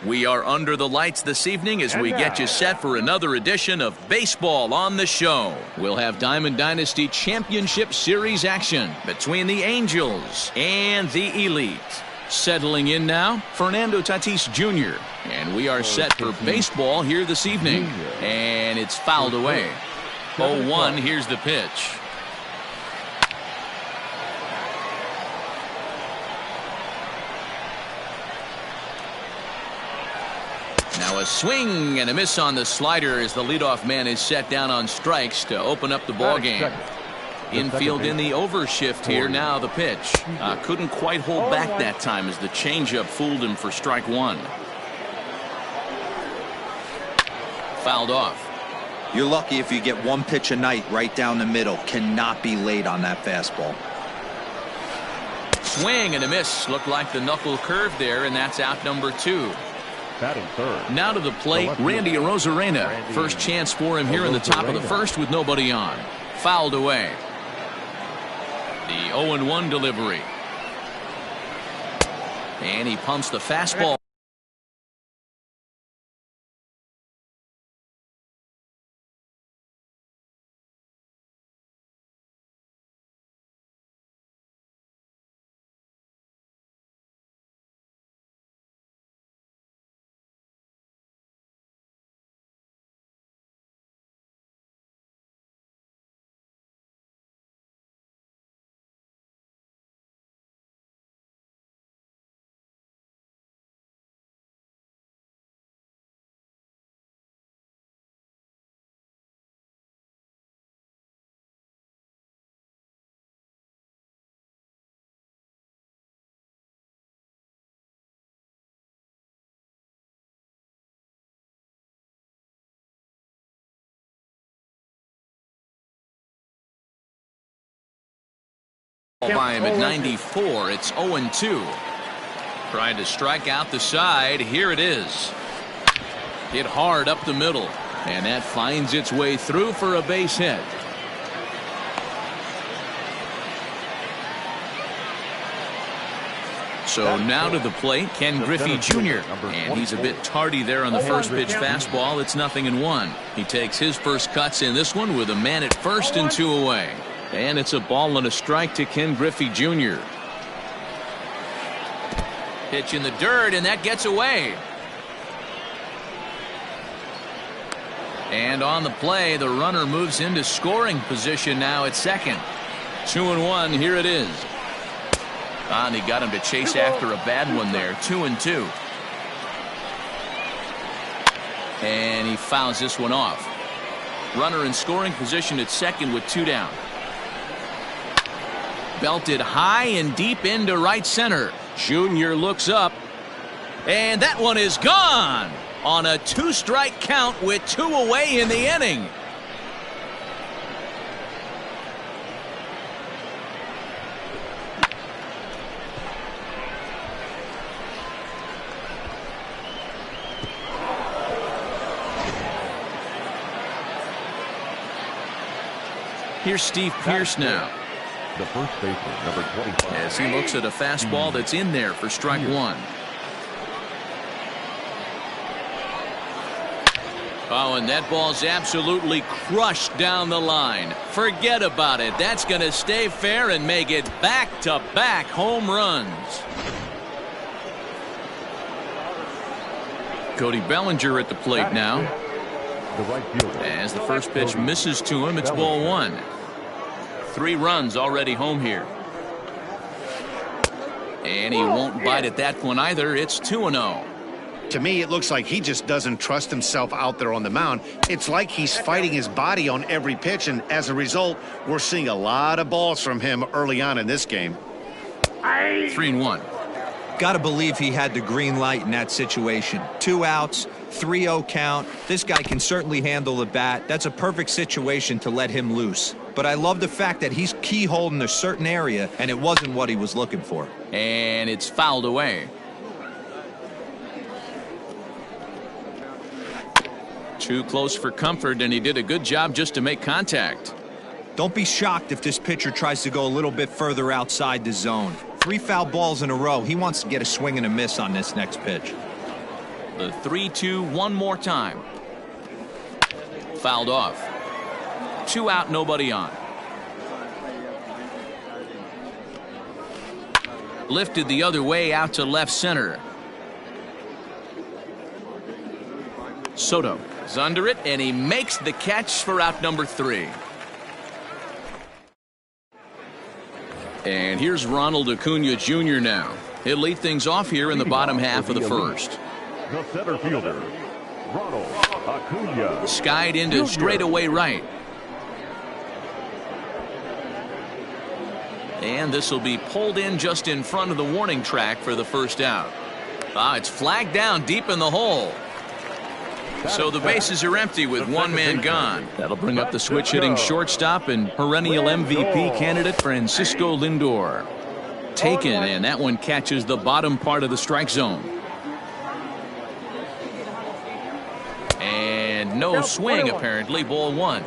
We are under the lights this evening as we get you set for another edition of Baseball on the Show. We'll have Diamond Dynasty Championship Series action between the Angels and the Elite. Settling in now, Fernando Tatis Jr. And we are set for baseball here this evening. And it's fouled away. 0-1, here's the pitch. Now a swing and a miss on the slider as the leadoff man is set down on strikes to open up the ball game. Infield in the overshift here. Now the pitch. Couldn't quite hold back that time as the changeup fooled him for strike one. Fouled off. You're lucky if you get one pitch a night right down the middle. Cannot be late on that fastball. Swing and a miss. Looked like the knuckle curve there, and that's out number 2. Now to the plate, Randy Arozarena. First chance for him here in the top of the first with nobody on. Fouled away. The 0-1 delivery. And he pumps the fastball. By him at 94. It's 0-2. Trying to strike out the side. Here it is. Hit hard up the middle, and that finds its way through for a base hit. So now to the plate, Ken Griffey Jr. And he's a bit tardy there on the first pitch fastball. It's 0-1. He takes his first cuts in this one with a man at first and 2 away. And it's a ball and a strike to Ken Griffey Jr. Pitch in the dirt, and that gets away. And on the play, the runner moves into scoring position now at second. 2-1, here it is. And he got him to chase after a bad one there. 2-2. And he fouls this one off. Runner in scoring position at second with 2 down. Belted high and deep into right center. Junior looks up, and that one is gone on a 2-strike count with 2 away in the inning. Here's Steve Pearce now. The first baseman, number 25. As he looks at a fastball that's in there for strike one. Oh, and that ball's absolutely crushed down the line. Forget about it. That's going to stay fair and make it back-to-back home runs. Cody Bellinger at the plate now. As the first pitch misses to him, it's ball 1. 3 runs already home here. And he won't bite at that one either. It's 2-0. To me, it looks like he just doesn't trust himself out there on the mound. It's like he's fighting his body on every pitch, and as a result, we're seeing a lot of balls from him early on in this game. 3-1. Got to believe he had the green light in that situation. 2 outs, 3-0 count. This guy can certainly handle the bat. That's a perfect situation to let him loose. But I love the fact that he's keyholding a certain area, and it wasn't what he was looking for. And it's fouled away. Too close for comfort, and he did a good job just to make contact. Don't be shocked if this pitcher tries to go a little bit further outside the zone. 3 foul balls in a row. He wants to get a swing and a miss on this next pitch. The 3-2 one more time. Fouled off. 2 out, nobody on. Lifted the other way out to left center. Soto is under it, and he makes the catch for out number 3. And here's Ronald Acuna Jr. now. He'll lead things off here in the bottom half of the first. The center fielder, Ronald Acuna. Skied into straightaway right. And this will be pulled in just in front of the warning track for the first out. It's flagged down deep in the hole. So the bases are empty with one man gone. That'll bring up the switch-hitting shortstop and perennial MVP candidate Francisco Lindor. Taken, and that one catches the bottom part of the strike zone. And no swing, apparently. Ball 1.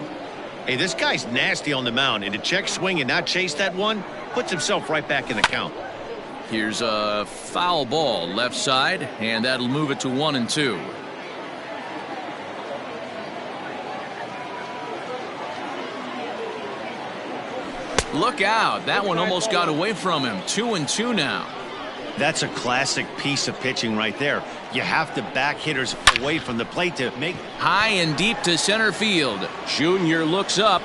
Hey, this guy's nasty on the mound, and to check swing and not chase that one puts himself right back in the count. Here's a foul ball left side, and that'll move it to 1-2. Look out. That one almost got away from him. 2-2 now. That's a classic piece of pitching right there. You have to back hitters away from the plate to make. High and deep to center field. Junior looks up.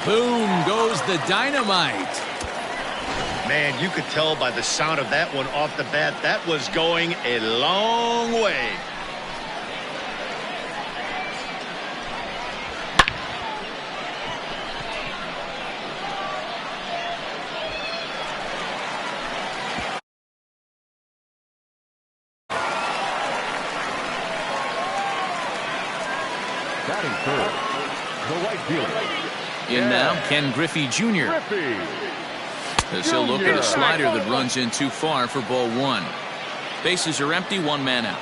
Boom goes the dynamite. Man, you could tell by the sound of that one off the bat that was going a long way. Batting third, the right fielder. In now, Ken Griffey Jr. As he'll look at a slider that runs in too far for ball 1. Bases are empty, one man out.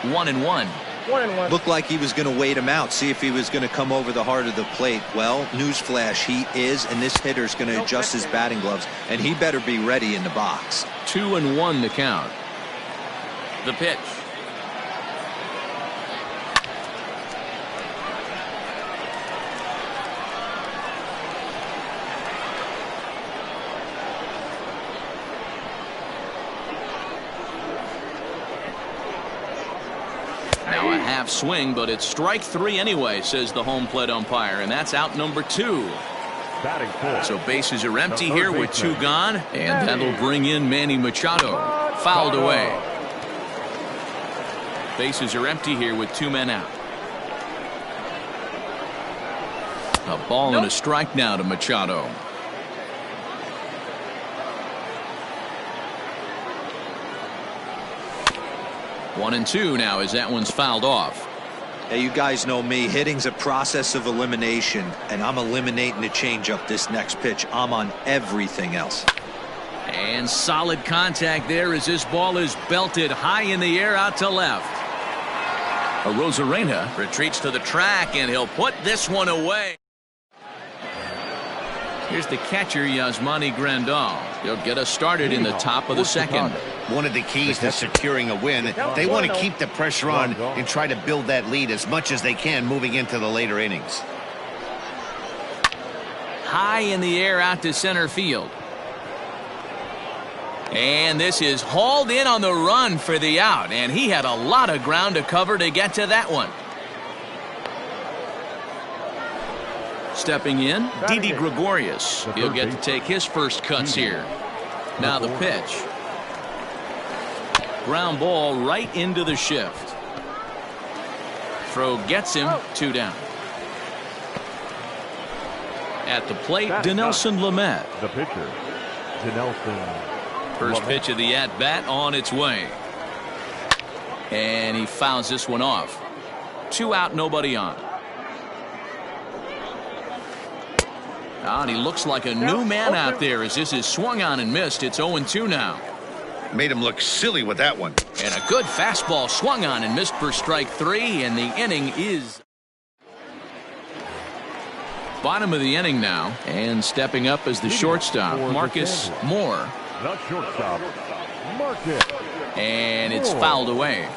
1-1. Looked like he was going to wait him out, see if he was going to come over the heart of the plate. Well, newsflash, he is, and this hitter's going to adjust his batting gloves, and he better be ready in the box. 2-1 the count. The pitch. Now a half swing, but it's strike 3 anyway, says the home plate umpire, and that's out number 2. Batting fourth. So bases are empty here with 2 gone, and that'll bring in Manny Machado. Fouled away. Bases are empty here with 2 men out. A ball and a strike now to Machado. One and 2 now as that one's fouled off. Hey, you guys know me. Hitting's a process of elimination, and I'm eliminating the changeup this next pitch. I'm on everything else. And solid contact there as this ball is belted high in the air out to left. Arozarena retreats to the track, and he'll put this one away. Here's the catcher, Yasmani Grandal. He'll get us started in the top of the second. One of the keys to securing a win, they want to keep the pressure on and try to build that lead as much as they can moving into the later innings. High in the air out to center field. And this is hauled in on the run for the out, and he had a lot of ground to cover to get to that one. Stepping in, Didi Gregorius. He'll get to take his first cuts here. Now the pitch. Ground ball right into the shift. Throw gets him, 2 down. At the plate, Dinelson Lamet. The pitcher, Dinelson. First pitch of the at-bat on its way. And he fouls this one off. 2 out, nobody on. And he looks like a new man out there as this is swung on and missed. It's 0-2 now. Made him look silly with that one. And a good fastball swung on and missed for strike 3, and the inning is bottom of the inning now. And stepping up as the shortstop, Marcus Moore. The shortstop, And it's fouled away.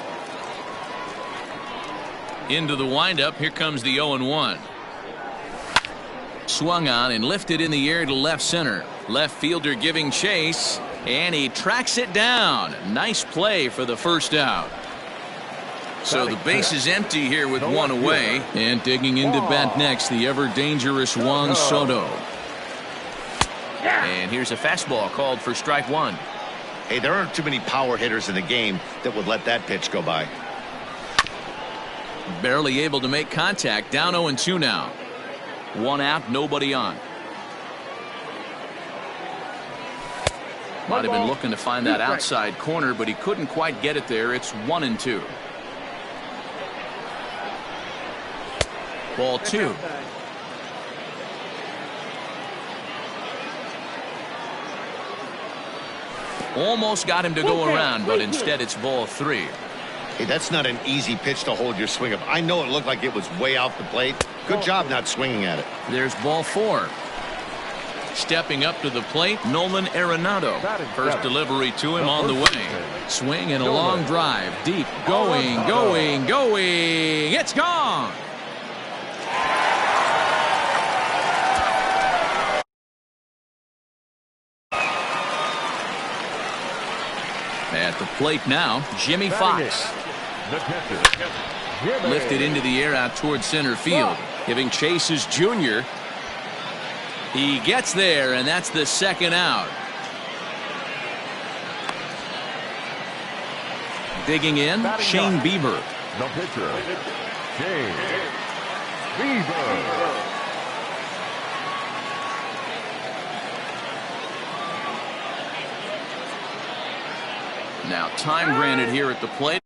Into the windup. Here comes the 0-1. Swung on and lifted in the air to left center. Left fielder giving chase, and he tracks it down. Nice play for the first out. So the base is empty here with one away. And digging into bat next, the ever-dangerous Juan Soto. And here's a fastball called for strike one. Hey, there aren't too many power hitters in the game that would let that pitch go by. Barely able to make contact. Down 0-2 now. One out, nobody on. Might have been looking to find that outside corner, but he couldn't quite get it there. It's 1-2. Ball two. Almost got him to go around, but instead it's ball three. Hey, that's not an easy pitch to hold your swing of. I know it looked like it was way off the plate. Good job not swinging at it. There's ball four. Stepping up to the plate, Nolan Arenado. First delivery to him on the way. Swing and a long drive. Deep. Going. It's gone. At the plate now, Jimmy Fox. Lifted into the air out towards center field. Giving chases Jr. He gets there, and that's the second out. Digging in, Shane Bieber. The pitcher, Shane Bieber. Now time granted here at the plate.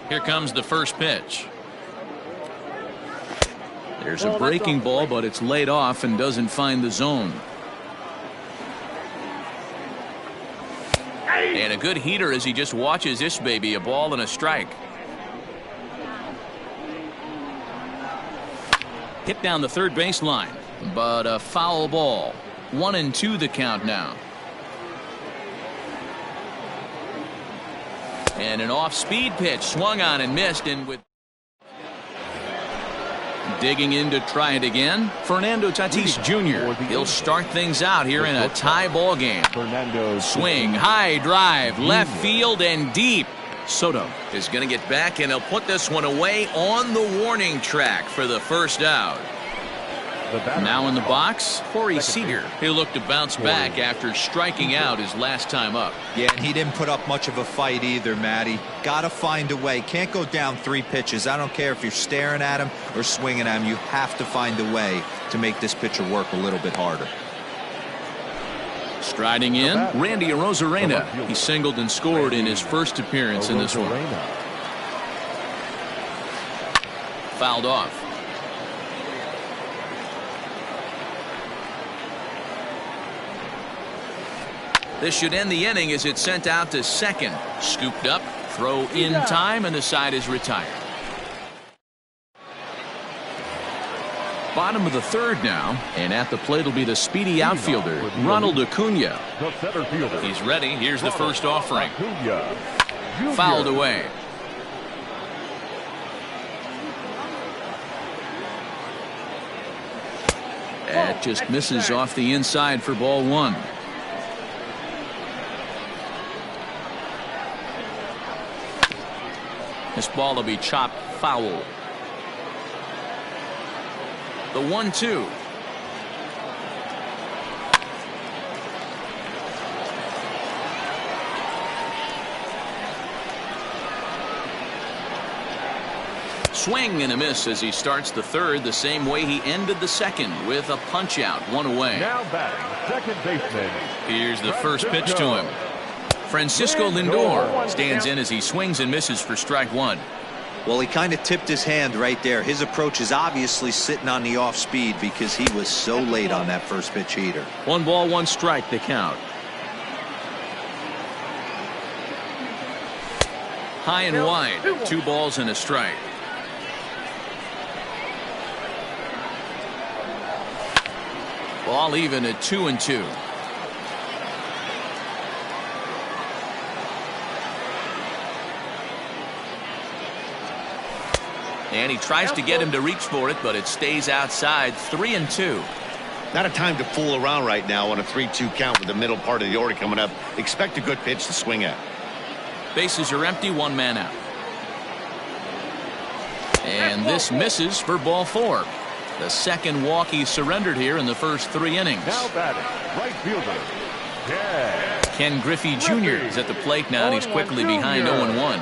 Here comes the first pitch. There's a breaking ball, but it's laid off and doesn't find the zone. And a good heater as he just watches this baby. A ball and a strike. Hit down the third baseline, but a foul ball. 1-2 the count now. And an off-speed pitch swung on and missed, and with digging in to try it again, Fernando Tatis Jr. He'll start things out here in a tie ball game. Swing, high drive, left field and deep. Soto is going to get back, and he'll put this one away on the warning track for the first out. Now in the box, Corey Seager. He'll look to bounce back after striking out his last time up. Yeah, and he didn't put up much of a fight either, Matty. Got to find a way. Can't go down 3 pitches. I don't care if you're staring at him or swinging at him. You have to find a way to make this pitcher work a little bit harder. Striding in, Randy Arozarena. He singled and scored in his first appearance in this one. Fouled off. This should end the inning as it's sent out to second. Scooped up, throw in time, and the side is retired. Bottom of the third now, and at the plate will be the speedy outfielder, Ronald Acuna. He's ready. Here's the first offering. Fouled away. That just misses off the inside for ball one. This ball will be chopped foul. The 1-2. Swing and a miss as he starts the third the same way he ended the second, with a punch out, one away. Now batting, second baseman. Here's the first pitch to him. Francisco Lindor stands in as he swings and misses for strike one. Well, he kind of tipped his hand right there. His approach is obviously sitting on the off speed because he was so late on that first pitch heater. 1 ball, 1 strike, the count. High and wide. 2 balls and a strike. Ball even at 2-2. And he tries to get him to reach for it, but it stays outside. 3-2. Not a time to fool around right now on a 3-2 count with the middle part of the order coming up. Expect a good pitch to swing at. Bases are empty, 1 man out. And this misses for ball 4. The second walk he surrendered here in the first 3 innings. Now batting, right fielder, Ken Griffey Jr. is at the plate now, and he's quickly behind 0-1.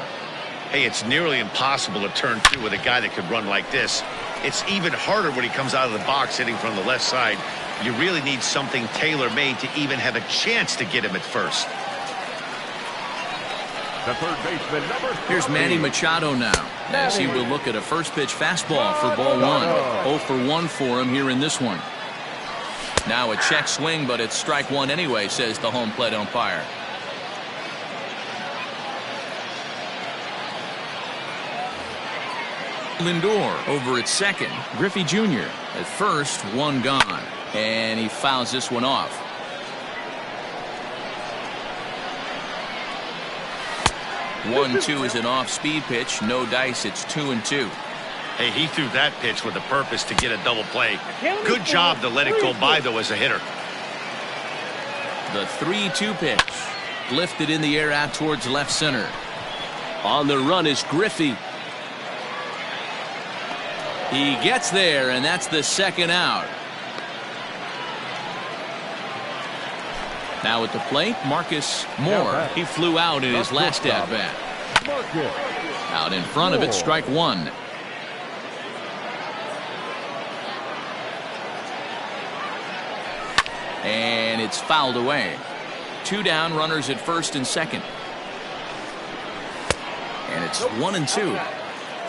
Hey, it's nearly impossible to turn 2 with a guy that could run like this. It's even harder when he comes out of the box hitting from the left side. You really need something tailor-made to even have a chance to get him at first. the third baseman, number 3. Here's Manny Machado now, as he will look at a first pitch fastball for ball 1. 0 for 1 for him here in this one. Now a check swing, but it's strike 1 anyway, says the home plate umpire. Lindor over at second. Griffey Jr. at first, 1 gone. And he fouls this one off. One-two is an off-speed pitch. No dice. It's 2-2. Hey, he threw that pitch with a purpose to get a double play. Good job to let it go by, though, as a hitter. The 3-2 pitch. Lifted in the air out towards left center. On the run is Griffey. He gets there, and that's the second out. Now at the plate, Marcus Moore. He flew out in his last at-bat. Out in front of it, strike 1. And it's fouled away. 2 down, runners at first and second. And it's 1-2.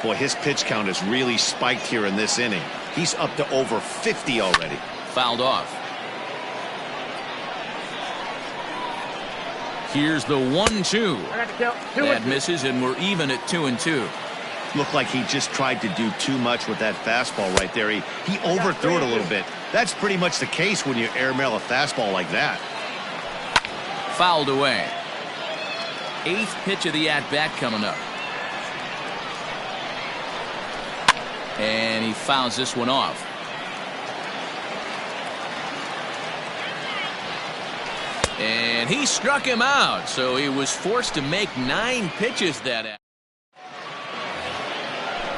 Boy, his pitch count has really spiked here in this inning. He's up to over 50 already. Fouled off. Here's the 1-2. That misses, and we're even at 2-2. Looked like he just tried to do too much with that fastball right there. He overthrew it a little bit. That's pretty much the case when you airmail a fastball like that. Fouled away. 8th pitch of the at-bat coming up. And he fouls this one off. And he struck him out, so he was forced to make 9 pitches that.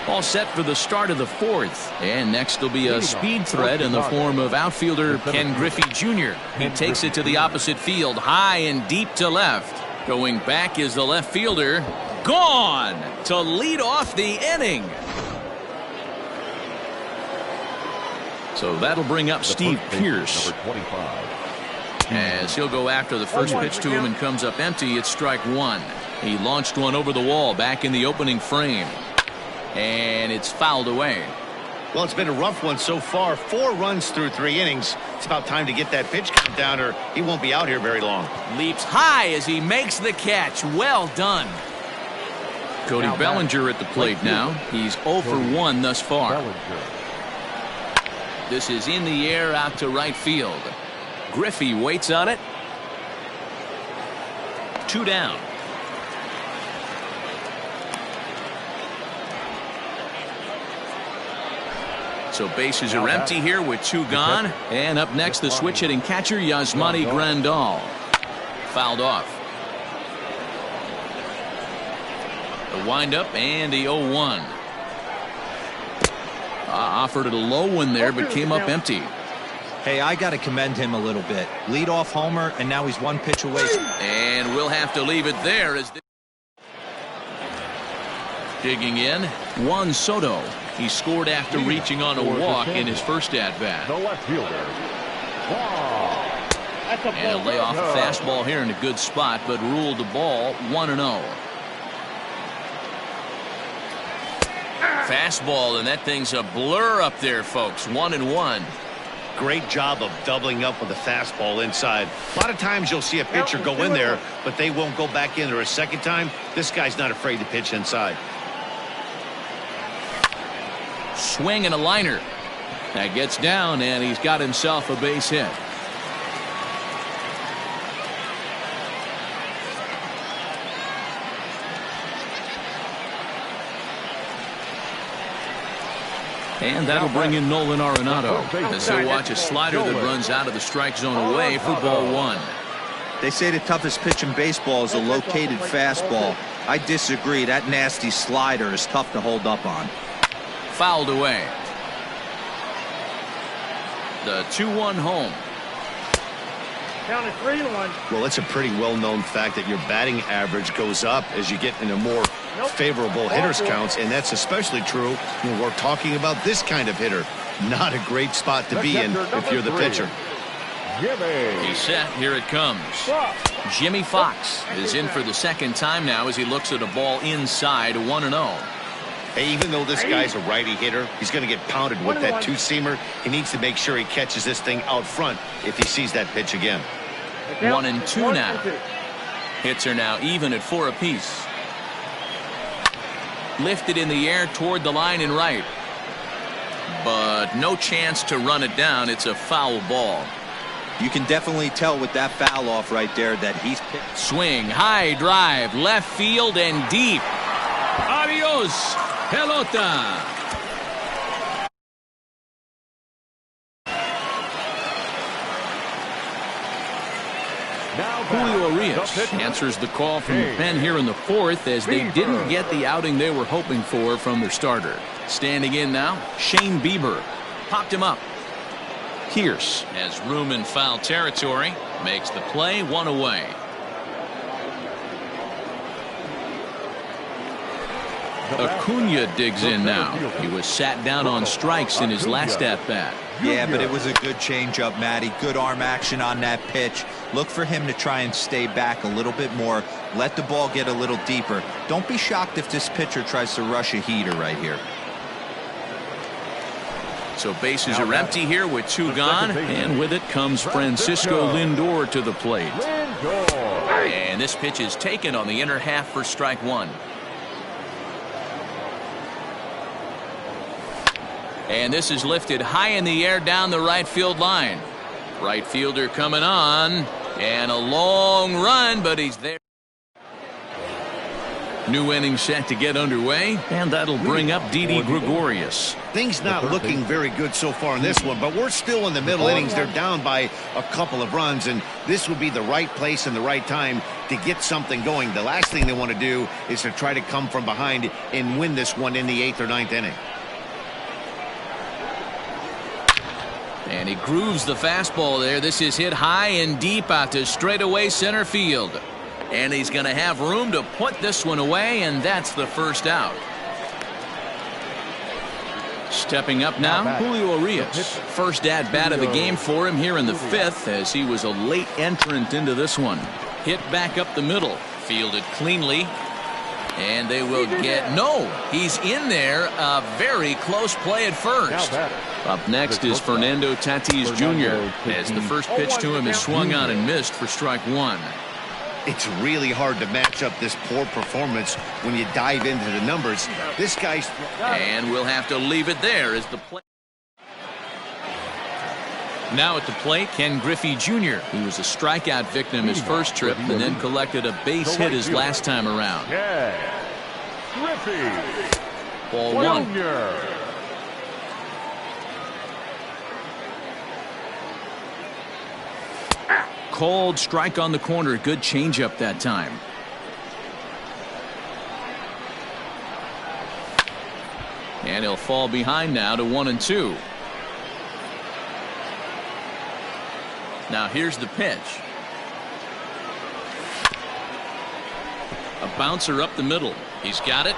All set for the start of the 4th. And next will be a speed threat in the form of outfielder Ken Griffey Jr. He takes it to the opposite field, high and deep to left. Going back is the left fielder. Gone to lead off the inning. So that'll bring up Steve Pearce. Number 25. As he'll go after the first pitch to him and comes up empty. It's strike 1. He launched one over the wall back in the opening frame. And it's fouled away. Well, it's been a rough one so far. 4 runs through 3 innings. It's about time to get that pitch count down, or he won't be out here very long. Leaps high as he makes the catch. Well done. Cody Bellinger at the plate now. He's 0 for 1 thus far. This is in the air out to right field. Griffey waits on it. 2 down. So bases are empty here with 2 gone. And up next, the switch hitting catcher Yasmani Grandal. Fouled off. The windup and the 0-1. Offered it a low one there, but came up empty. Hey, I got to commend him a little bit. Leadoff homer, and now he's 1 pitch away. And we'll have to leave it there as digging in, Juan Soto. He scored after reaching on a walk in his first at-bat. The left fielder. And a layoff a fastball here in a good spot, but ruled the ball 1-0. Fastball, and that thing's a blur up there, folks. 1-1. Great job of doubling up with the fastball inside. A lot of times you'll see a pitcher go in there, but they won't go back in there a second time. This guy's not afraid to pitch inside. Swing and a liner. That gets down, and he's got himself a base hit. And that'll bring in Nolan Arenado as he'll watch a slider that runs out of the strike zone away for ball one. They say the toughest pitch in baseball is a located fastball. I disagree. That nasty slider is tough to hold up on. Fouled away. The 2-1 home. Count it 3-1. Well, it's a pretty well-known fact that your batting average goes up as you get into more favorable hitters counts, and that's especially true when we're talking about this kind of hitter. Not a great spot to be in if you're the pitcher. He's set. Here it comes. Jimmy Fox is in for the second time now as he looks at a ball inside 1-0. Hey, even though this guy's a righty hitter, he's going to get pounded with that two-seamer. He needs to make sure he catches this thing out front if he sees that pitch again. 1-2 now. Hits are now even at 4 apiece. Lifted in the air toward the line and right. But no chance to run it down. It's a foul ball. You can definitely tell with that foul off right there that he's picked. Swing, high drive, left field and deep. Adios, pelota. Julio Urias answers the call from the pen here in the fourth as they didn't get the outing they were hoping for from their starter. Standing in now, Shane Bieber. Popped him up. Pierce has room in foul territory. Makes the play, 1 away. Acuna digs in now. He was sat down on strikes in his last at-bat. Yeah, but it was a good changeup, Matty. Good arm action on that pitch. Look for him to try and stay back a little bit more. Let the ball get a little deeper. Don't be shocked if this pitcher tries to rush a heater right here. So bases are empty here with 2 gone, and with it comes Francisco Lindor to the plate. And this pitch is taken on the inner half for strike 1. And this is lifted high in the air down the right field line. Right fielder coming on, and a long run, but he's there. New inning set to get underway, and that'll bring up Didi Gregorius. Things not looking very good so far in this one, but we're still in the middle innings. They're down by a couple of runs, and this would be the right place and the right time to get something going. The last thing they want to do is to try to come from behind and win this one in the 8th or 9th inning. And he grooves the fastball there. This is hit high and deep out to straightaway center field. And he's going to have room to put this one away, and that's the first out. Stepping up now, Julio Urias. First at-bat of the game for him here in the 5th as he was a late entrant into this one. Hit back up the middle. Fielded cleanly. And they will get... No, he's in there. A very close play at first. Up next is Fernando Tatis Jr. as the first pitch to him is swung on and missed for strike 1. It's really hard to match up this poor performance when you dive into the numbers. This guy's... And we'll have to leave it there as the play. Now at the plate, Ken Griffey Jr., who was a strikeout victim his first trip and then collected a base hit his last time around. Ball 1. Called strike on the corner. Good changeup that time. And he'll fall behind now to 1-2. Now here's the pitch. A bouncer up the middle. He's got it.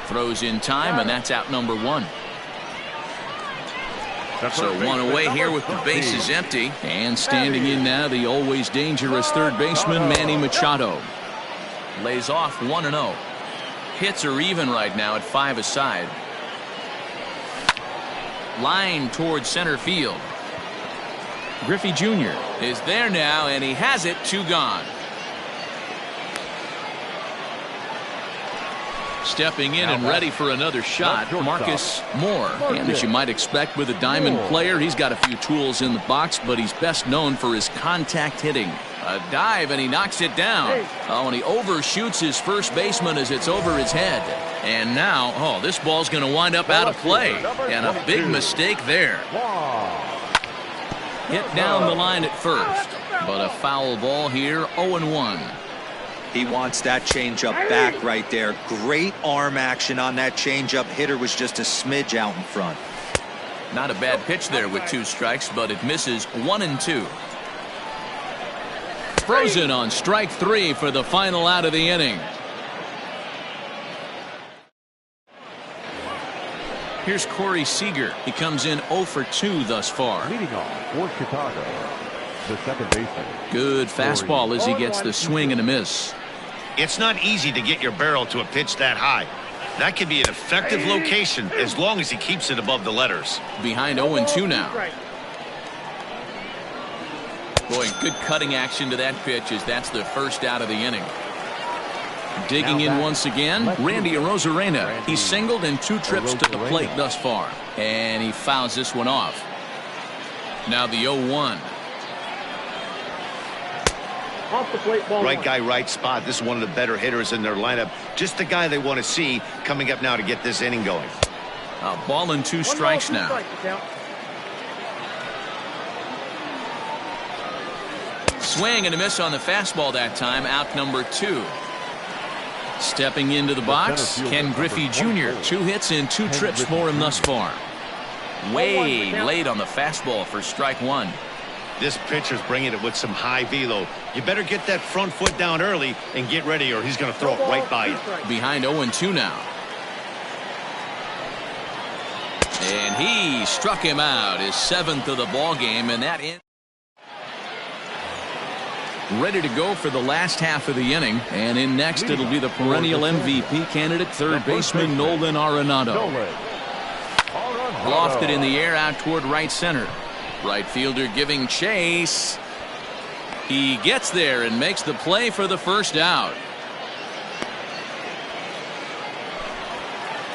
Throws in time, and that's out number 1. So 1 away here with the bases empty. And standing in now, the always dangerous third baseman, Manny Machado. Lays off 1-0. Hits are even right now at 5 aside. Line towards center field. Griffey Jr. is there now, and he has it. 2 gone. Stepping in and ready for another shot, Marcus Moore. And as you might expect with a diamond player, he's got a few tools in the box, but he's best known for his contact hitting. A dive, and he knocks it down. Oh, and he overshoots his first baseman as it's over his head. And now, oh, this ball's going to wind up out of play. And a big mistake there. Hit down the line at first. But a foul ball here, 0-1. He wants that changeup back right there. Great arm action on that changeup. Hitter was just a smidge out in front. Not a bad pitch there with 2 strikes, but it misses 1-2. Frozen on strike 3 for the final out of the inning. Here's Corey Seager. He comes in 0 for 2 thus far. Leading off for Chicago, the second baseman. Good fastball as he gets the swing and a miss. It's not easy to get your barrel to a pitch that high. That can be an effective location as long as he keeps it above the letters. Behind 0-2 now. Boy, good cutting action to that pitch as that's the first out of the inning. Digging in once again, Randy Arozarena. He's singled in 2 trips to the plate thus far. And he fouls this one off. Now the 0-1. Off the plate, ball Right 1. guy, right spot. This is one of the better hitters in their lineup. Just the guy they want to see coming up now to get this inning going. A ball and 2 strikes now. Swing and a miss on the fastball that time. Out number 2. Stepping into the box, Ken Griffey Jr. 2 hits in 2 trips for him thus far. Way late on the fastball for strike 1. This pitcher's bringing it with some high velo. You better get that front foot down early and get ready, or he's going to throw it right by you. Behind 0-2 now. And he struck him out, his 7th of the ball game, and that ends. Ready to go for the last half of the inning, and in next it'll be the perennial MVP candidate, third baseman Nolan Arenado. Lofted in the air out toward right center. Right fielder giving chase. He gets there and makes the play for the first out.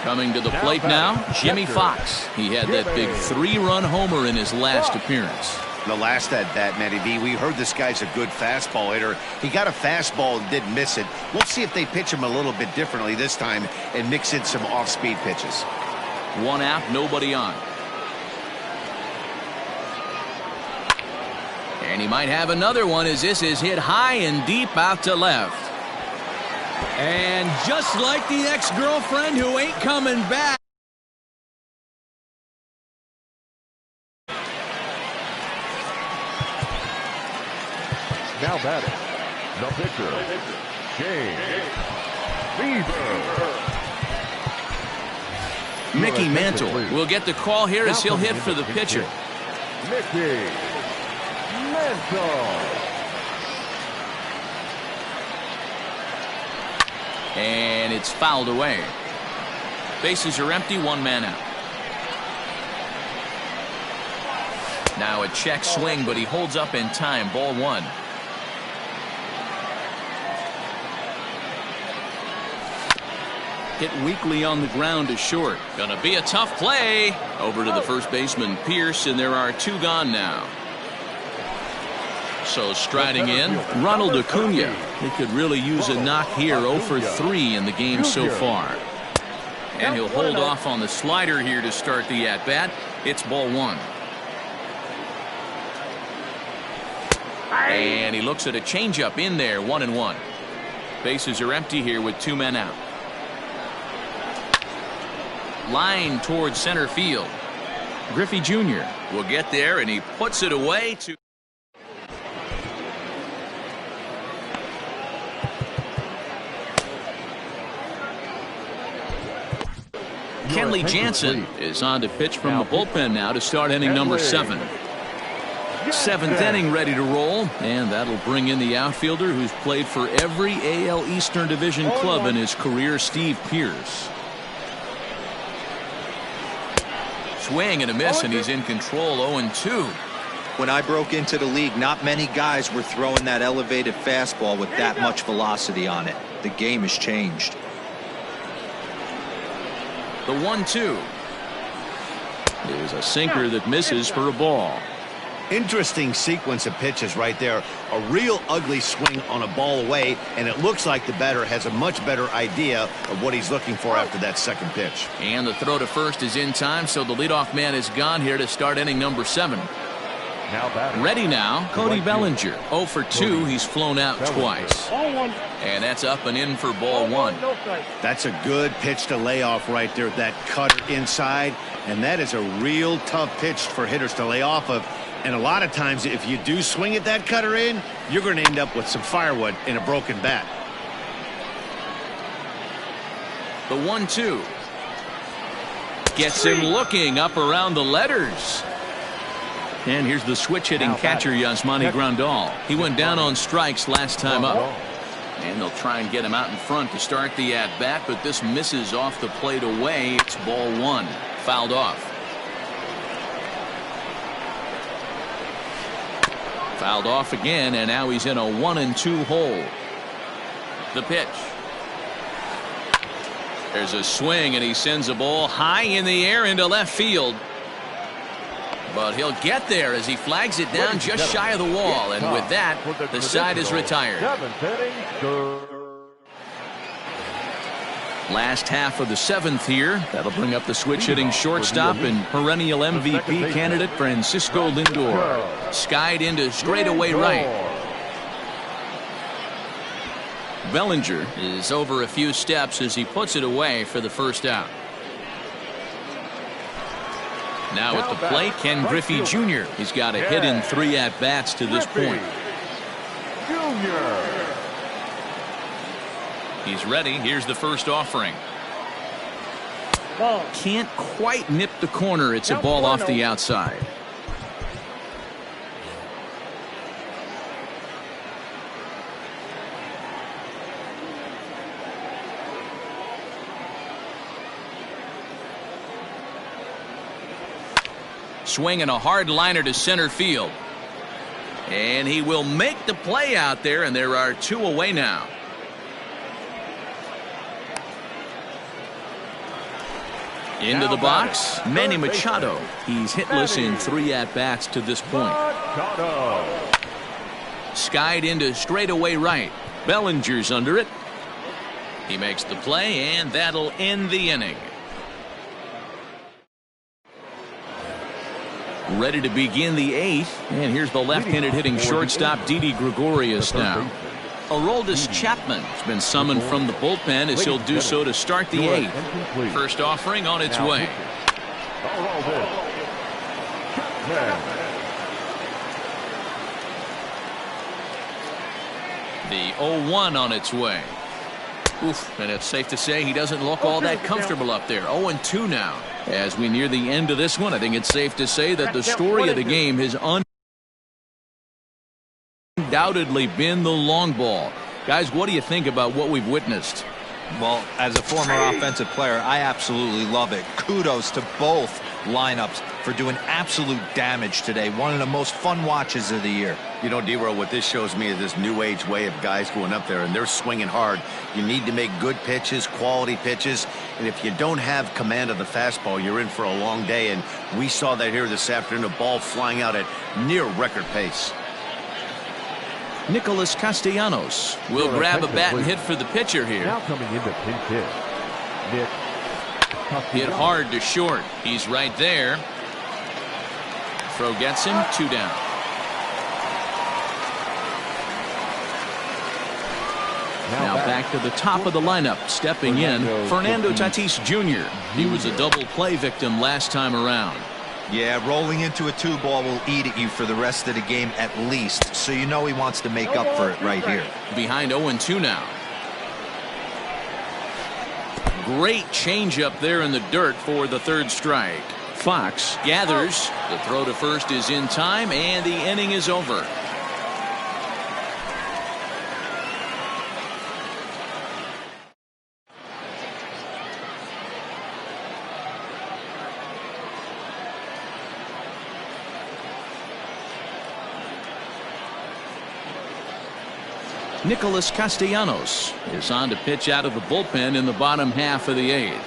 Coming to the plate now, Jimmy Fox. He had that big 3-run homer in his last appearance. The last at bat, Matty V, we heard this guy's a good fastball hitter. He got a fastball and didn't miss it. We'll see if they pitch him a little bit differently this time and mix in some off-speed pitches. 1 out, nobody on. And he might have another one as this is hit high and deep out to left. And just like the ex-girlfriend who ain't coming back. Now batting, the pitcher, James Bieber. Mickey Mantle will get the call here as he'll hit for the pitcher. Mickey Mantle. And it's fouled away. Bases are empty, 1 man out. Now a check swing, but he holds up in time. Ball 1. Hit weakly on the ground to short. Gonna be a tough play. Over to the first baseman, Pierce, and there are 2 gone now. So striding in, Ronald Acuna. He could really use a knock here. 0 for 3 in the game so far. And he'll hold off on the slider here to start the at-bat. It's ball 1. And he looks at a changeup in there, 1-1. Bases are empty here with 2 men out. Line towards center field. Griffey Jr. will get there, and he puts it away to. Kenley Jansen is on to pitch from the bullpen now to start inning number 7. 7th inning ready to roll, and that'll bring in the outfielder who's played for every AL Eastern Division club in his career, Steve Pierce. Swing and a miss, and he's in control. 0-2. When I broke into the league, not many guys were throwing that elevated fastball with that much velocity on it. The game has changed. The 1-2 is a sinker that misses for a ball. Interesting sequence of pitches right there. A real ugly swing on a ball away, and it looks like the batter has a much better idea of what he's looking for after that second pitch. And the throw to first is in time, so the leadoff man is gone here to start inning number 7. Ready now, Cody Bellinger. 0 for 2. He's flown out twice. And that's up and in for ball 1. That's a good pitch to lay off right there. That cutter inside. And that is a real tough pitch for hitters to lay off of. And a lot of times, if you do swing at that cutter in, you're going to end up with some firewood in a broken bat. The 1-2 gets him looking up around the letters. And here's the switch-hitting catcher, Yasmani Grandal. He went down on strikes last time up. And they'll try and get him out in front to start the at-bat, but this misses off the plate away. It's ball 1. Fouled off. Fouled off again, and now he's in a 1-2 hole. The pitch. There's a swing, and he sends a ball high in the air into left field. But he'll get there as he flags it down just shy of the wall. And with that, the side is retired. Last half of the 7th here. That'll bring up the switch-hitting shortstop and perennial MVP candidate Francisco Lindor. Skied into straightaway right. Bellinger is over a few steps as he puts it away for the first out. Now at the plate, Ken Griffey Jr. He's got a hit in 3 at-bats to this point. He's ready. Here's the first offering. Can't quite nip the corner. It's a ball off the outside. Swinging a hard liner to center field. And he will make the play out there, and there are 2 away now. Into the box, Manny Machado. He's hitless in 3 at-bats to this point. Skied into straightaway right. Bellinger's under it. He makes the play, and that'll end the inning. Ready to begin the 8th, and here's the left-handed hitting shortstop Didi Gregorius now. Aroldis Chapman has been summoned from the bullpen as he'll do so to start the 8th. First offering on its way. The 0-1 on its way. Oof, and it's safe to say he doesn't look all that comfortable up there. 0-2 now. As we near the end of this one, I think it's safe to say that the story of the game has undoubtedly been the long ball. Guys, what do you think about what we've witnessed? Well, as a former offensive player, I absolutely love it. Kudos to both lineups for doing absolute damage today. One of the most fun watches of the year. You know, D-Row, what this shows me is this new age way of guys going up there, and they're swinging hard. You need to make good pitches, quality pitches, and if you don't have command of the fastball, you're in for a long day, and we saw that here this afternoon, a ball flying out at near record pace. Nicholas Castellanos will grab a bat and hit for the pitcher here. Now coming into pinch hit, Nick. Hit hard to short. He's right there. Throw gets him, 2 down. Now back to the top of the lineup. Stepping in, Fernando Tatis Jr. He was a double play victim last time around. Yeah, rolling into a 2-ball will eat at you for the rest of the game at least, so you know he wants to make up for it right here. Behind 0-2 now. Great changeup there in the dirt for the 3rd strike. Fox gathers. The throw to first is in time, and the inning is over. Nicholas Castellanos is on to pitch out of the bullpen in the bottom half of the 8th.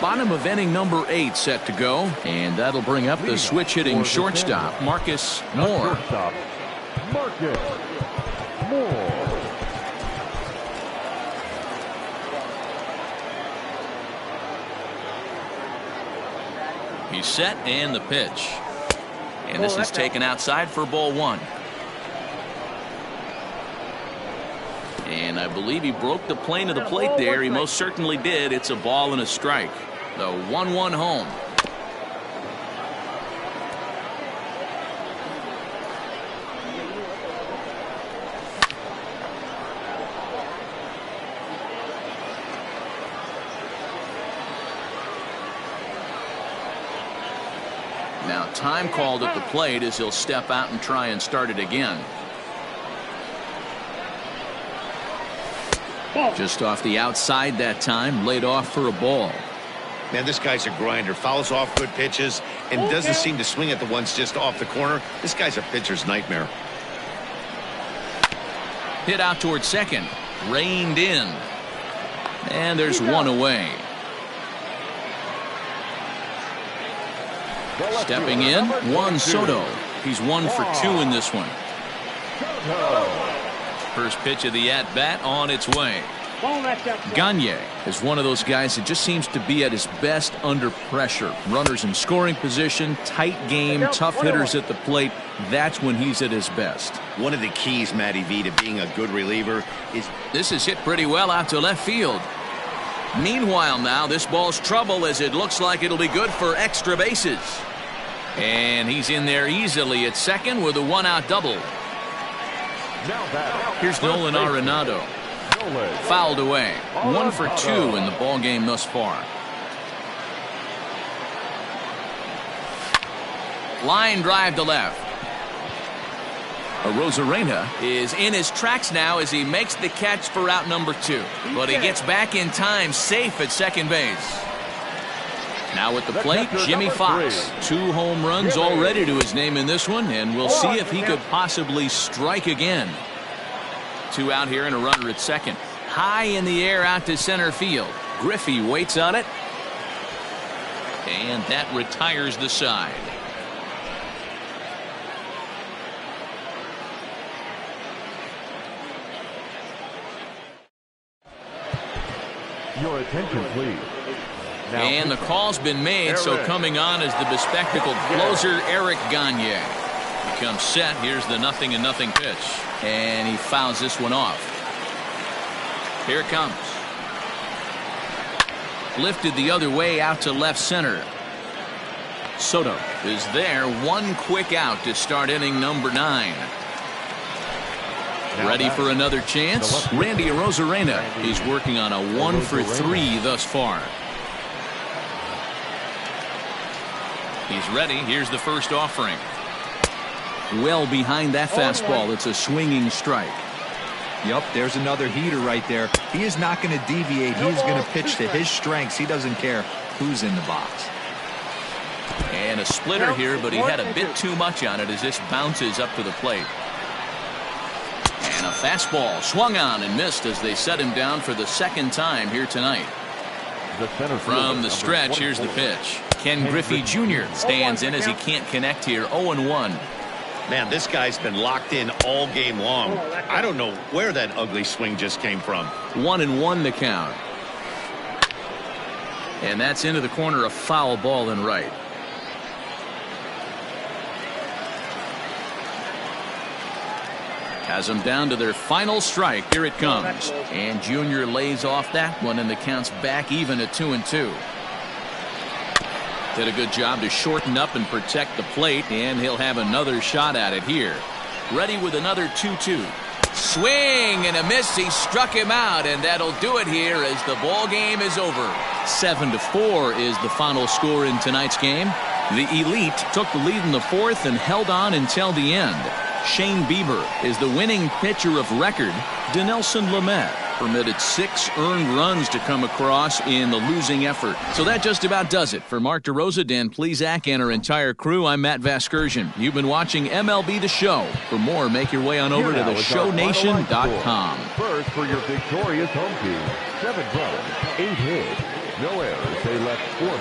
Bottom of inning number 8 set to go, and that'll bring up the switch hitting shortstop, Marcus Moore. Marcus Moore. He's set, and the pitch. And this is taken outside for ball 1. And I believe he broke the plane of the plate there. He most certainly did. It's a ball and a strike. The 1-1 home. Now time called at the plate as he'll step out and try and start it again. Just off the outside that time, laid off for a ball. Man, this guy's a grinder. Fouls off good pitches and doesn't seem to swing at the ones just off the corner. This guy's a pitcher's nightmare. Hit out towards second. Reined in. And there's one away. Stepping in, Juan Soto. He's 1 for 2 in this one. First pitch of the at-bat on its way. Gagne is one of those guys that just seems to be at his best under pressure. Runners in scoring position, tight game, tough hitters at the plate. That's when he's at his best. One of the keys, Matty V, to being a good reliever is... This is hit pretty well out to left field. Meanwhile now, this ball's trouble as it looks like it'll be good for extra bases. And he's in there easily at second with a 1-out double. Here's Nolan Arenado. Fouled away. 1 for 2 in the ball game thus far. Line drive to left. Arozarena is in his tracks now as he makes the catch for out number 2. But he gets back in time, safe at second base. Now at the plate, Jimmy Fox. 2 home runs already to his name in this one, and we'll see if he could possibly strike again. 2 out here and a runner at second. High in the air out to center field. Griffey waits on it. And that retires the side. Your attention, please. And the call's been made, so coming on is the bespectacled closer, Eric Gagne. He comes set. Here's the 0-0 pitch. And he fouls this one off. Here it comes. Lifted the other way out to left center. Soto is there. 1 quick out to start inning number 9. Ready for another chance? Randy Arozarena. He's working on a 1 for 3 thus far. He's ready. Here's the first offering. Well behind that fastball. It's a swinging strike. Yep, there's another heater right there. He is not going to deviate. He's going to pitch to his strengths. He doesn't care who's in the box. And a splitter here, but he had a bit too much on it as this bounces up to the plate. And a fastball swung on and missed as they set him down for the second time here tonight. From the stretch, here's the pitch. Ken Griffey Jr. stands in as he can't connect here. 0-1. Man, this guy's been locked in all game long. I don't know where that ugly swing just came from. 1-1 the count. And that's into the corner, a foul ball and right. Has them down to their final strike. Here it comes. And Junior lays off that one, and the count's back even at 2-2. Did a good job to shorten up and protect the plate, and he'll have another shot at it here. Ready with another 2-2. Swing and a miss. He struck him out, and that'll do it here as the ball game is over. 7-4 is the final score in tonight's game. The Elite took the lead in the 4th and held on until the end. Shane Bieber is the winning pitcher of record. Dinelson Lamet Permitted 6 earned runs to come across in the losing effort. So that just about does it. For Mark DeRosa, Dan Plesac, and our entire crew, I'm Matt Vasgersian. You've been watching MLB The Show. For more, make your way on over to theshownation.com. First for your victorious home team. 7 runs, 8 hits, no errors. They left 4